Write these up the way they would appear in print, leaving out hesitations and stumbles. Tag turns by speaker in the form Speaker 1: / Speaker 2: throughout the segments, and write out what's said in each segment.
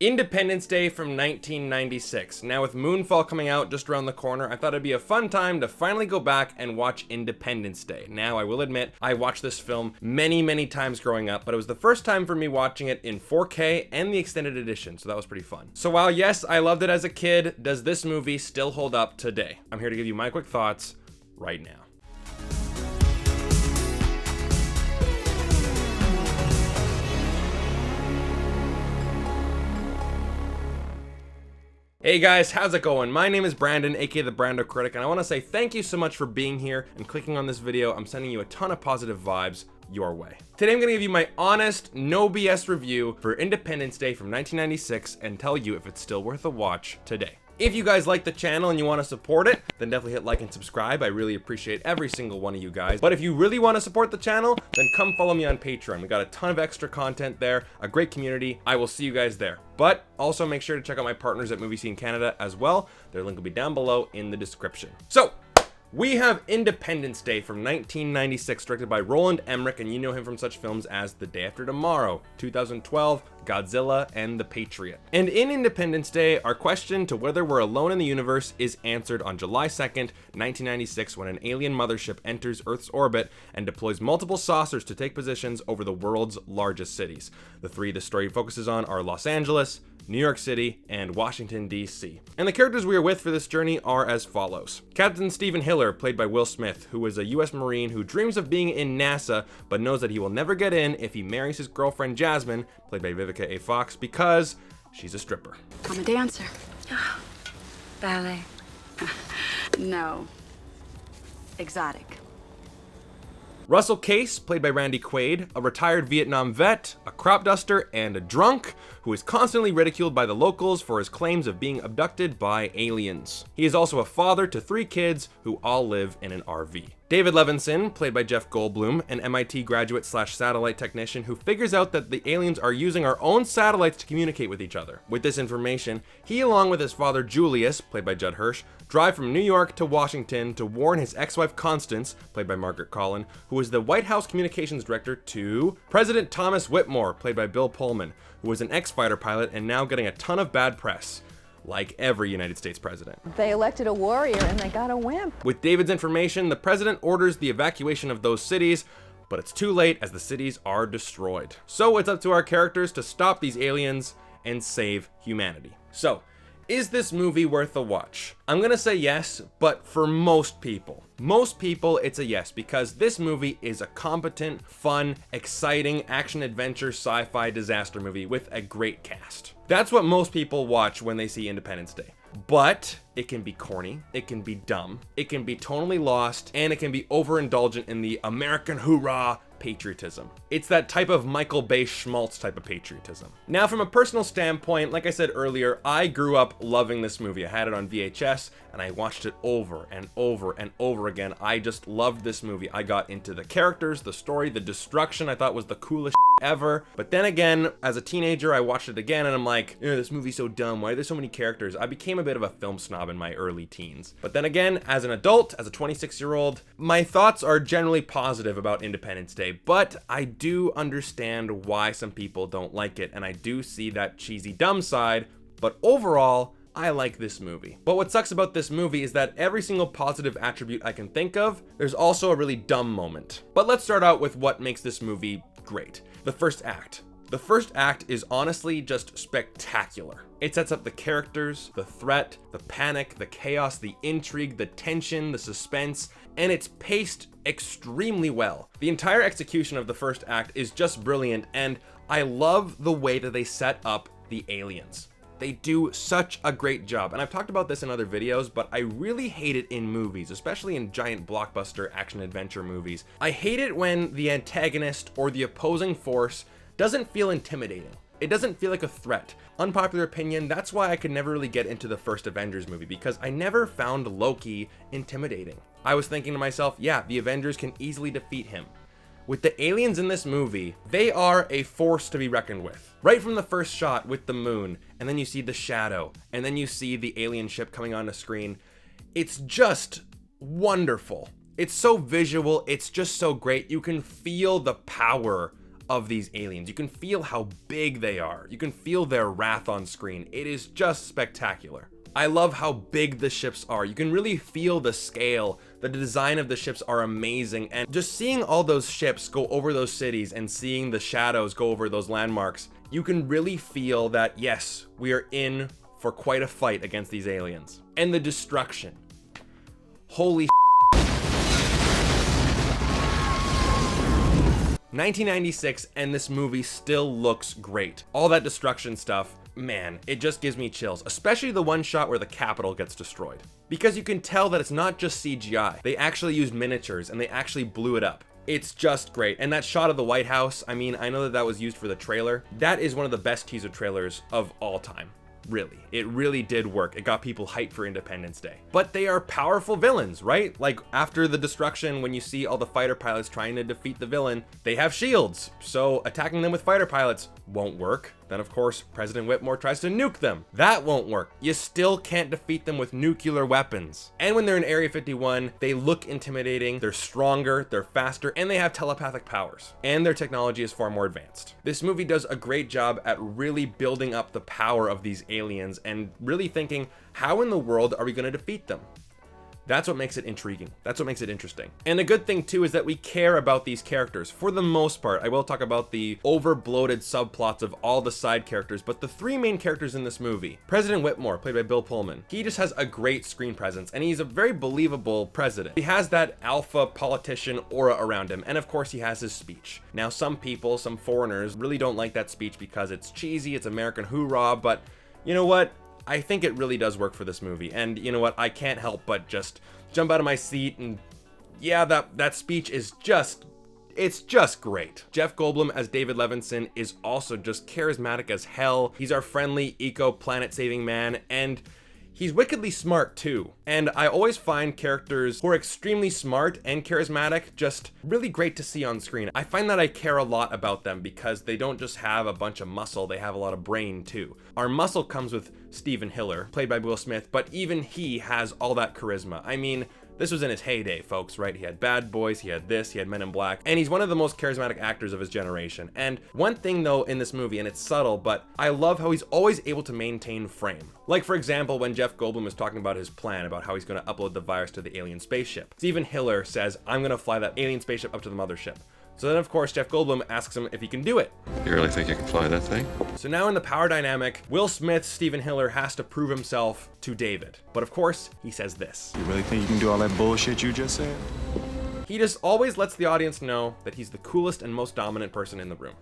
Speaker 1: Independence Day from 1996. Now with Moonfall coming out just around the corner, I thought it'd be a fun time to finally go back and watch Independence Day. Now I will admit, I watched this film many times growing up, but it was the first time for me watching it in 4K and the extended edition, so that was pretty fun. So while yes, I loved it as a kid, does this movie still hold up today? I'm here to give you my quick thoughts right now. Hey guys, how's it going? My name is Brandon, aka the BrandoCritic, and I want to say thank you so much for being here and clicking on this video. I'm sending you a ton of positive vibes your way. Today I'm going to give you my honest, no BS review for Independence Day from 1996 and tell you if it's still worth a watch today. If you guys like the channel and you want to support it, then definitely hit like and subscribe. I really appreciate every single one of you guys. But if you really want to support the channel, then come follow me on Patreon. We got a ton of extra content there, a great community. I will see you guys there. But also make sure to check out my partners at Movie Scene Canada as well. Their link will be down below in the description. So, we have Independence Day from 1996, directed by Roland Emmerich, and you know him from such films as The Day After Tomorrow, 2012, Godzilla, and The Patriot. And in Independence Day, our question to whether we're alone in the universe is answered on July 2nd, 1996, when an alien mothership enters Earth's orbit and deploys multiple saucers to take positions over the world's largest cities. The three the story focuses on are Los Angeles, New York City, and Washington, D.C. And the characters we are with for this journey are as follows. Captain Stephen Hiller, played by Will Smith, who is a U.S. Marine who dreams of being in NASA, but knows that he will never get in if he marries his girlfriend Jasmine, played by Vivica A. Fox, because she's a stripper.
Speaker 2: I'm a dancer. Ballet. No. Exotic.
Speaker 1: Russell Case, played by Randy Quaid, a retired Vietnam vet, a crop duster, and a drunk who is constantly ridiculed by the locals for his claims of being abducted by aliens. He is also a father to 3 kids who all live in an RV. David Levinson, played by Jeff Goldblum, an MIT graduate / satellite technician who figures out that the aliens are using our own satellites to communicate with each other. With this information, he along with his father Julius, played by Judd Hirsch, drive from New York to Washington to warn his ex-wife Constance, played by Margaret Colin, who is the White House communications director, to President Thomas Whitmore, played by Bill Pullman, who is an ex-fighter pilot and now getting a ton of bad press. Like every United States president.
Speaker 3: They elected a warrior and they got a wimp.
Speaker 1: With David's information, the president orders the evacuation of those cities, but it's too late as the cities are destroyed. So it's up to our characters to stop these aliens and save humanity. So, is this movie worth a watch? I'm gonna say yes, but for most people, it's a yes, because this movie is a competent, fun, exciting, action-adventure, sci-fi disaster movie with a great cast. That's what most people watch when they see Independence Day. But it can be corny, it can be dumb, it can be tonally lost, and it can be overindulgent in the American hoorah patriotism. It's that type of Michael Bay Schmaltz type of patriotism. Now, from a personal standpoint, like I said earlier, I grew up loving this movie. I had it on VHS and I watched it over and over and over again. I just loved this movie. I got into the characters, the story, the destruction I thought was the coolest ever. But then again, as a teenager, I watched it again and I'm like, this movie's so dumb. Why are there so many characters? I became a bit of a film snob in my early teens. But then again, as an adult, as a 26-year-old, my thoughts are generally positive about Independence Day, but I do understand why some people don't like it, and I do see that cheesy dumb side, but overall, I like this movie. But what sucks about this movie is that every single positive attribute I can think of, there's also a really dumb moment. But let's start out with what makes this movie great. The first act. The first act is honestly just spectacular. It sets up the characters, the threat, the panic, the chaos, the intrigue, the tension, the suspense, and it's paced extremely well. The entire execution of the first act is just brilliant, and I love the way that they set up the aliens. They do such a great job, and I've talked about this in other videos, but I really hate it in movies, especially in giant blockbuster action-adventure movies. I hate it when the antagonist or the opposing force doesn't feel intimidating. It doesn't feel like a threat. Unpopular opinion, that's why I could never really get into the first Avengers movie, because I never found Loki intimidating. I was thinking to myself, yeah, the Avengers can easily defeat him. With the aliens in this movie, they are a force to be reckoned with. Right from the first shot with the moon, and then you see the shadow, and then you see the alien ship coming on the screen. It's just wonderful. It's so visual, it's just so great. You can feel the power of these aliens. You can feel how big they are. You can feel their wrath on screen. It is just spectacular. I love how big the ships are. You can really feel the scale. The design of the ships are amazing. And just seeing all those ships go over those cities and seeing the shadows go over those landmarks, you can really feel that, yes, we are in for quite a fight against these aliens. And the destruction. Holy 1996, and this movie still looks great. All that destruction stuff, man, it just gives me chills, especially the one shot where the Capitol gets destroyed. Because you can tell that it's not just CGI. They actually used miniatures and they actually blew it up. It's just great. And that shot of the White House, I mean, I know that that was used for the trailer. That is one of the best teaser trailers of all time. Really, it really did work. It got people hyped for Independence Day. But they are powerful villains, right? Like after the destruction, when you see all the fighter pilots trying to defeat the villain, they have shields. So attacking them with fighter pilots won't work. Then of course, President Whitmore tries to nuke them. That won't work. You still can't defeat them with nuclear weapons. And when they're in Area 51, they look intimidating, they're stronger, they're faster, and they have telepathic powers. And their technology is far more advanced. This movie does a great job at really building up the power of these aliens and really thinking, how in the world are we going to defeat them? That's what makes it intriguing. That's what makes it interesting. And the good thing too is that we care about these characters for the most part. I will talk about the over-bloated subplots of all the side characters, but the three main characters in this movie, President Whitmore, played by Bill Pullman, he just has a great screen presence and he's a very believable president. He has that alpha politician aura around him, and of course he has his speech. Now some people, some foreigners, really don't like that speech because it's cheesy, it's American hoorah, but you know what? I think it really does work for this movie, and you know what, I can't help but just jump out of my seat, and yeah, that speech is it's just great. Jeff Goldblum as David Levinson is also just charismatic as hell. He's our friendly, planet-saving man, and he's wickedly smart too. And I always find characters who are extremely smart and charismatic just really great to see on screen. I find that I care a lot about them because they don't just have a bunch of muscle, they have a lot of brain too. Our muscle comes with Stephen Hiller, played by Will Smith, but even he has all that charisma. I mean, this was in his heyday, folks, right? He had Bad Boys, he had this, he had Men in Black, and he's one of the most charismatic actors of his generation. And one thing though in this movie, and it's subtle, but I love how he's always able to maintain frame. Like for example, when Jeff Goldblum is talking about his plan, about how he's gonna upload the virus to the alien spaceship, Stephen Hiller says, I'm gonna fly that alien spaceship up to the mothership. So then of course, Jeff Goldblum asks him if he can do it.
Speaker 4: You really think you can fly that thing?
Speaker 1: So now in the power dynamic, Will Smith's Stephen Hiller has to prove himself to David. But of course, he says this.
Speaker 5: You really think you can do all that bullshit you just said?
Speaker 1: He just always lets the audience know that he's the coolest and most dominant person in the room.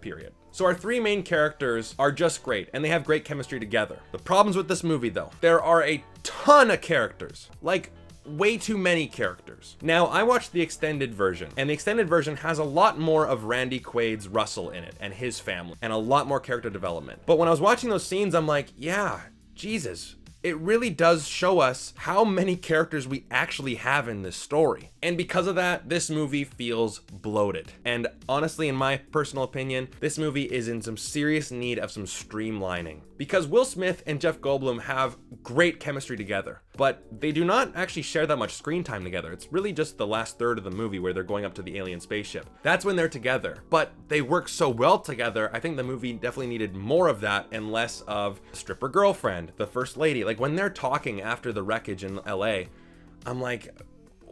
Speaker 1: Period. So our three main characters are just great, and they have great chemistry together. The problems with this movie though, there are a ton of characters. Like, way too many characters. Now, I watched the extended version, and the extended version has a lot more of Randy Quaid's Russell in it, and his family, and a lot more character development. But when I was watching those scenes, I'm like, yeah, Jesus. It really does show us how many characters we actually have in this story. And because of that, this movie feels bloated. And honestly, in my personal opinion, this movie is in some serious need of some streamlining. Because Will Smith and Jeff Goldblum have great chemistry together, but they do not actually share that much screen time together. It's really just the last third of the movie where they're going up to the alien spaceship. That's when they're together, but they work so well together. I think the movie definitely needed more of that and less of stripper girlfriend, the first lady. Like when they're talking after the wreckage in LA, I'm like,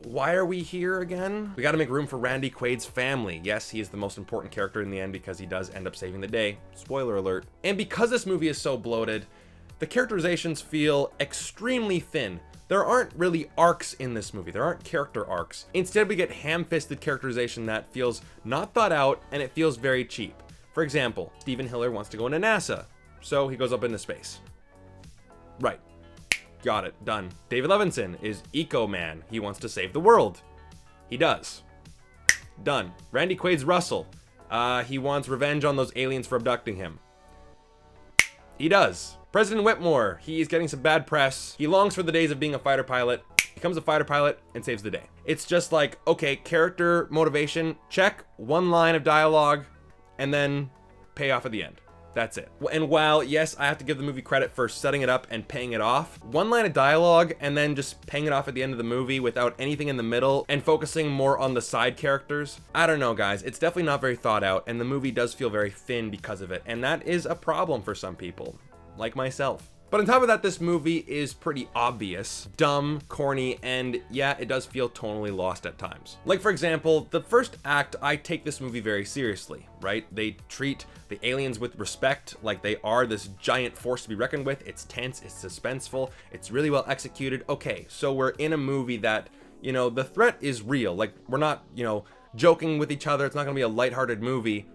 Speaker 1: why are we here again? We gotta make room for Randy Quaid's family. Yes, he is the most important character in the end because he does end up saving the day. Spoiler alert. And because this movie is so bloated, the characterizations feel extremely thin. There aren't really arcs in this movie. There aren't character arcs. Instead, we get ham-fisted characterization that feels not thought out and it feels very cheap. For example, Stephen Hiller wants to go into NASA, so he goes up into space. Right. Got it. Done. David Levinson is Eco-Man. He wants to save the world. He does. Done. Randy Quaid's Russell. He wants revenge on those aliens for abducting him. He does. President Whitmore. He's getting some bad press. He longs for the days of being a fighter pilot. Becomes a fighter pilot and saves the day. It's just like, okay, character motivation, check, one line of dialogue, and then payoff at the end. That's it. And while, yes, I have to give the movie credit for setting it up and paying it off, one line of dialogue and then just paying it off at the end of the movie without anything in the middle and focusing more on the side characters, I don't know, guys. It's definitely not very thought out, and the movie does feel very thin because of it, and that is a problem for some people, like myself. But on top of that, this movie is pretty obvious, dumb, corny, and yeah, it does feel tonally lost at times. Like, for example, the first act, I take this movie very seriously, right? They treat the aliens with respect, like they are this giant force to be reckoned with. It's tense, it's suspenseful, it's really well executed. Okay, so we're in a movie that, you know, the threat is real. Like, we're not, you know, joking with each other. It's not gonna be a lighthearted movie.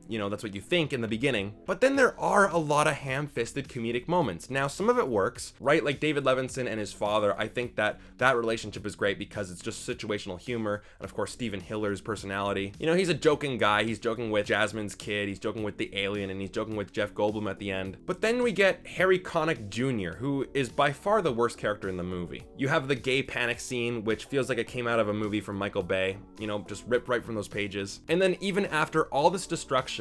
Speaker 1: You know, that's what you think in the beginning. But then there are a lot of ham-fisted comedic moments. Now, some of it works, right? Like David Levinson and his father, I think that relationship is great because it's just situational humor. And of course, Stephen Hiller's personality. You know, he's a joking guy. He's joking with Jasmine's kid. He's joking with the alien, and he's joking with Jeff Goldblum at the end. But then we get Harry Connick Jr., who is by far the worst character in the movie. You have the gay panic scene, which feels like it came out of a movie from Michael Bay, you know, just ripped right from those pages. And then even after all this destruction,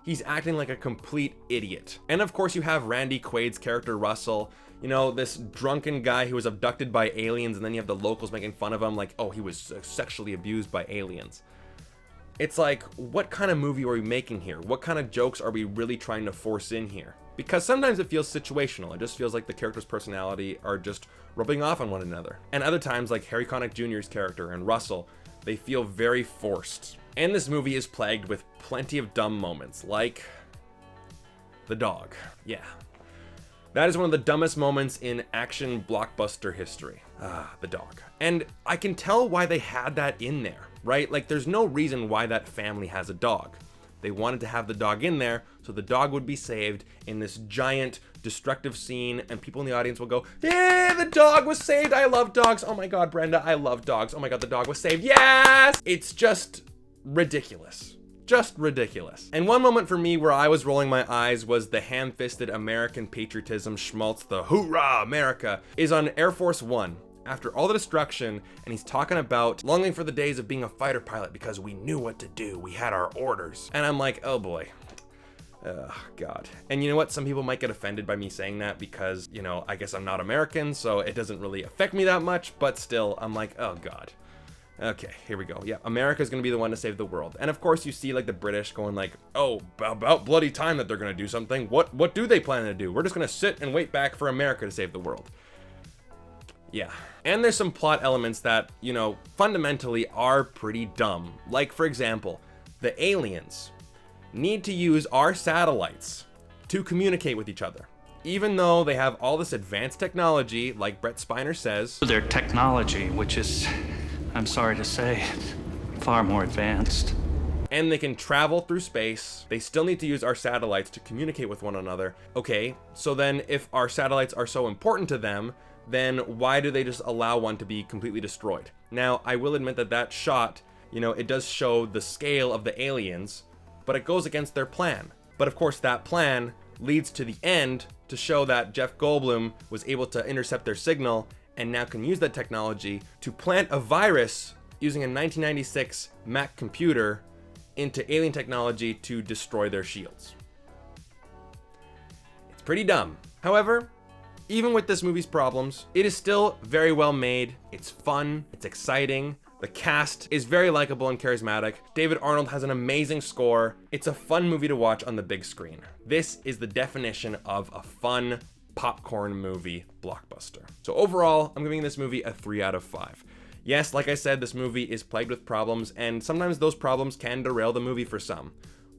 Speaker 1: he's acting like a complete idiot. And of course you have Randy Quaid's character Russell, you know, this drunken guy who was abducted by aliens, and then you have the locals making fun of him like, oh, he was sexually abused by aliens. It's like, what kind of movie are we making here? What kind of jokes are we really trying to force in here? Because sometimes it feels situational. It just feels like the character's personality are just rubbing off on one another. And other times, like Harry Connick Jr.'s character and Russell, they feel very forced. And this movie is plagued with plenty of dumb moments, like the dog. Yeah. That is one of the dumbest moments in action blockbuster history. The dog. And I can tell why they had that in there, right? Like, there's no reason why that family has a dog. They wanted to have the dog in there so the dog would be saved in this giant destructive scene, and people in the audience will go, yeah, the dog was saved. I love dogs. Oh my God, Brenda, I love dogs. Oh my God, the dog was saved. Yes! It's just ridiculous. Just ridiculous. And one moment for me where I was rolling my eyes was the ham-fisted American patriotism schmaltz, the hoorah America, is on Air Force One. After all the destruction, and he's talking about longing for the days of being a fighter pilot because we knew what to do. We had our orders. And I'm like, oh boy. Oh, God. And you know what? Some people might get offended by me saying that because, you know, I guess I'm not American, so it doesn't really affect me that much, but still, I'm like, oh God. Okay, here we go. Yeah, America's gonna be the one to save the world. And of course you see like the British going like, oh, about bloody time that they're gonna do something. What do they plan to do? We're just gonna sit and wait back for America to save the world. Yeah. And there's some plot elements that, you know, fundamentally are pretty dumb. Like, for example, the aliens need to use our satellites to communicate with each other. Even though they have all this advanced technology, like Brett Spiner says.
Speaker 6: Their technology, which is, I'm sorry to say, far more advanced.
Speaker 1: And they can travel through space. They still need to use our satellites to communicate with one another. Okay, so then if our satellites are so important to them, then why do they just allow one to be completely destroyed? Now, I will admit that that shot, you know, it does show the scale of the aliens, but it goes against their plan. But of course, that plan leads to the end to show that Jeff Goldblum was able to intercept their signal and now can use that technology to plant a virus using a 1996 Mac computer into alien technology to destroy their shields. It's pretty dumb. However, even with this movie's problems, it is still very well made. It's fun, it's exciting. The cast is very likable and charismatic. David Arnold has an amazing score. It's a fun movie to watch on the big screen. This is the definition of a fun popcorn movie blockbuster. So overall, I'm giving this movie a 3 out of 5. Yes, like I said, this movie is plagued with problems, and sometimes those problems can derail the movie for some.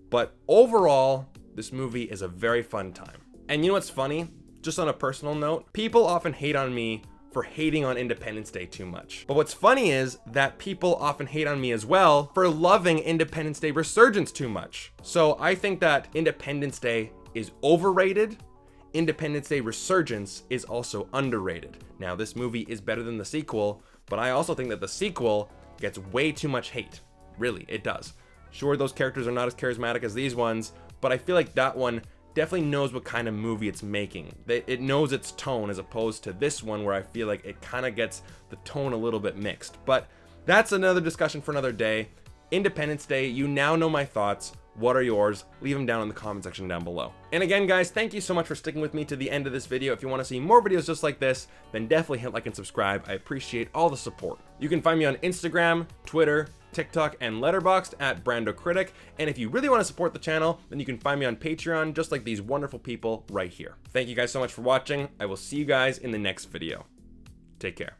Speaker 1: But overall, this movie is a very fun time. And you know what's funny? Just on a personal note, people often hate on me for hating on Independence Day too much. But what's funny is that people often hate on me as well for loving Independence Day Resurgence too much. So I think that Independence Day is overrated. Independence Day Resurgence is also underrated. Now, this movie is better than the sequel, but I also think that the sequel gets way too much hate. Really, it does. Sure, those characters are not as charismatic as these ones, but I feel like that one definitely knows what kind of movie it's making. It knows its tone, as opposed to this one where I feel like it kind of gets the tone a little bit mixed. But that's another discussion for another day. Independence Day, you now know my thoughts. What are yours? Leave them down in the comment section down below. And again, guys, thank you so much for sticking with me to the end of this video. If you want to see more videos just like this, then definitely hit like and subscribe. I appreciate all the support. You can find me on Instagram, Twitter, TikTok, and Letterboxd at BrandoCritic. And if you really want to support the channel, then you can find me on Patreon, just like these wonderful people right here. Thank you guys so much for watching. I will see you guys in the next video. Take care.